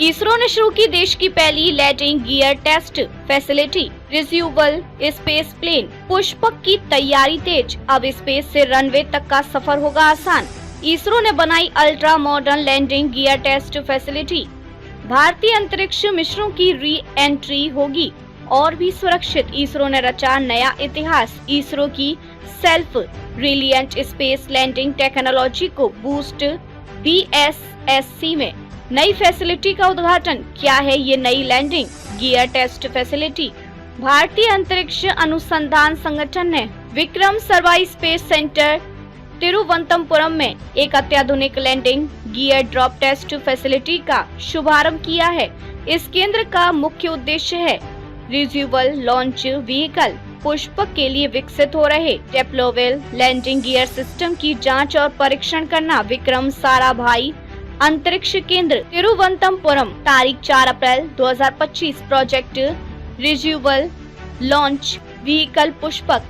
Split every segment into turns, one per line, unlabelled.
इसरो ने शुरू की देश की पहली landing gear test facility. Reusable space plane Pushpak की तैयारी तेज, अब स्पेस से रनवे तक का सफर होगा आसान। इसरो ने बनाई ultra modern landing gear test facility. भारतीय अंतरिक्ष मिशनों की री एंट्री होगी और भी सुरक्षित। इसरो ने रचा नया इतिहास। इसरो की सेल्फ रिलिएंट स्पेस लैंडिंग टेक्नोलॉजी को बूस्ट। VSSC में नई फैसिलिटी का उद्घाटन। क्या है ये नई लैंडिंग गियर टेस्ट फैसिलिटी? भारतीय अंतरिक्ष अनुसंधान संगठन ने विक्रम साराभाई स्पेस सेंटर तिरुवनंतपुरम में एक अत्याधुनिक landing gear drop test facility का शुभारंभ किया है। इस केंद्र का मुख्य उद्देश्य है रिज्यूबल लॉन्च व्हीकल पुष्पक के लिए विकसित हो रहे डेप्लोवेल लैंडिंग गियर सिस्टम की जांच और परीक्षण करना। विक्रम साराभाई अंतरिक्ष केंद्र तिरुवनंतपुरम, तारीख 4 अप्रैल 2025। Project reusable launch vehicle Pushpak.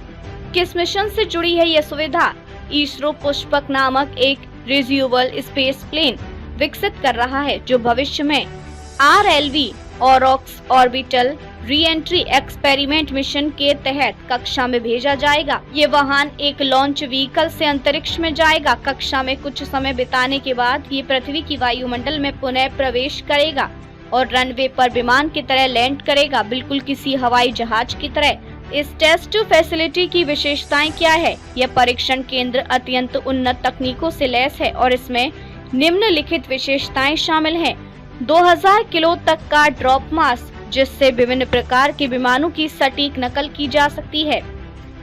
किस मिशन से जुड़ी है यह सुविधा? इसरो पुष्पक नामक एक रिज्यूबल स्पेस प्लेन विकसित कर रहा है जो भविष्य में RLV OREX orbital reentry experiment mission के तहत कक्षा में भेजा जाएगा। ये वाहन एक लॉन्च व्हीकल से अंतरिक्ष में जाएगा। कक्षा में कुछ समय बिताने के बाद ये पृथ्वी की वायुमंडल में पुनः प्रवेश करेगा और रनवे पर विमान की तरह लैंड करेगा, बिल्कुल किसी हवाई जहाज की तरह। इस टेस्ट फैसिलिटी की विशेषताएं क्या है? यह परीक्षण केंद्र अत्यंत उन्नत तकनीकों से लैस है और इसमें निम्नलिखित विशेषताएं शामिल हैं। 2000 किलो तक का ड्रॉप मास, जिससे विभिन्न प्रकार के विमानों की सटीक नकल की जा सकती है।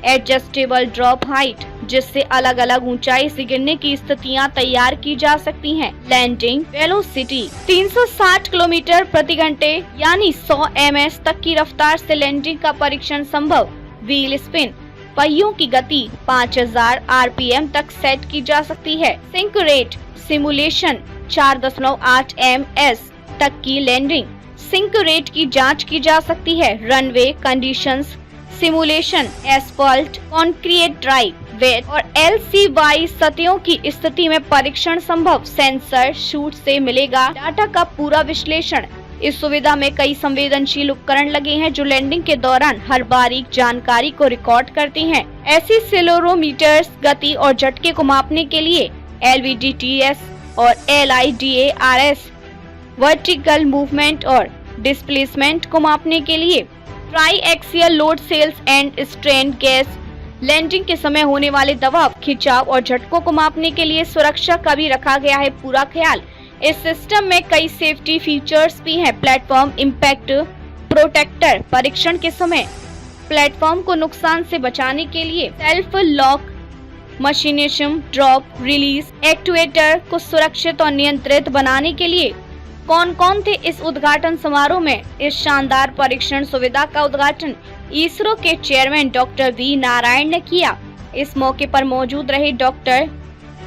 एडजस्टेबल ड्रॉप हाइट, जिससे अलग अलग ऊंचाई से गिरने की स्थितियां तैयार की जा सकती हैं। लैंडिंग वेलोसिटी 360 किलोमीटर प्रति घंटे यानी 100 ms तक की रफ्तार से लैंडिंग का परीक्षण संभव। व्हील स्पिन, पहियों की गति 5000 RPM तक सेट की जा सकती है। सिंक रेट सिमुलेशन 4.8 ms तक की लैंडिंग सिंक रेट की जांच की जा सकती है। Runway conditions simulation, asphalt, concrete drive, wet और LCY सतहों की स्थिति में परीक्षण संभव। सेंसर शूट से मिलेगा डाटा का पूरा विश्लेषण। इस सुविधा में कई संवेदनशील उपकरण लगे हैं जो लैंडिंग के दौरान हर बारीक जानकारी को रिकॉर्ड करती हैं। ऐसी सेलेरोमीटर्स गति और झटके को मापने के लिए, LVDTS और LIDARS वर्टिकल मूवमेंट और डिस्प्लेसमेंट को मापने के लिए, tri axial load cells and strain gauge landing के समय होने वाले दबाव, खिंचाव और झटकों को मापने के लिए सुरक्षा का भी रखा गया है पूरा ख्याल। इस सिस्टम में कई सेफ्टी फीचर्स भी हैं। प्लेटफॉर्म इम्पैक्ट प्रोटेक्टर, परीक्षण के समय प्लेटफॉर्म को नुकसान से बचाने के लिए। Self lock mechanism drop release actuator को सुरक्षित और नियंत्रित बनाने के लिए। कौन कौन थे इस उद्घाटन समारोह में? इस शानदार परीक्षण सुविधा का उद्घाटन इसरो के चेयरमैन डॉक्टर V नारायण ने किया। इस मौके पर मौजूद रहे डॉक्टर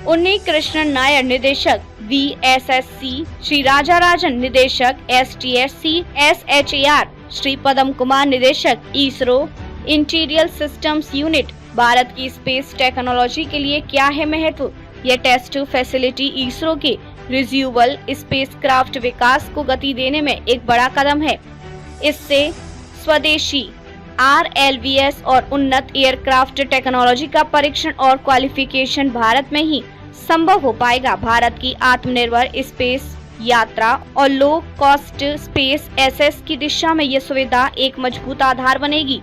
उन्नीकृष्णन नायर निदेशक VSSC, श्री राजा राजन निदेशक STSC SHAR, श्री पदम कुमार निदेशक ISRO interior systems unit. Bharat की स्पेस टेक्नोलॉजी के लिए क्या है महत्व? यह टेस्ट फैसिलिटी इसरो के रिज्यूबल स्पेसक्राफ्ट विकास को गति देने में एक बड़ा कदम है। इससे स्वदेशी RLVS और उन्नत एयरक्राफ्ट टेक्नोलॉजी का परीक्षण और क्वालिफिकेशन भारत में ही संभव हो पाएगा। भारत की आत्मनिर्भर स्पेस यात्रा और लो कॉस्ट स्पेस एक्सेस की दिशा में ये सुविधा एक मजबूत आधार बनेगी।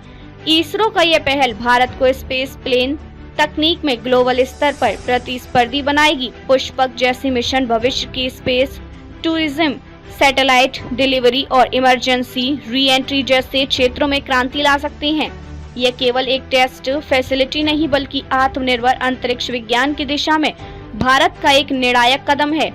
इसरो का यह पहल भारत को स्पेस प्लेन तकनीक में ग्लोबल स्तर पर प्रतिस्पर्धी बनाएगी। पुष्पक जैसी मिशन भविष्य की स्पेस टूरिज्म, सैटेलाइट डिलीवरी और इमरजेंसी री एंट्री जैसे क्षेत्रों में क्रांति ला सकती हैं। यह केवल एक टेस्ट फैसिलिटी नहीं बल्कि आत्मनिर्भर अंतरिक्ष विज्ञान की दिशा में भारत का एक निर्णायक कदम है।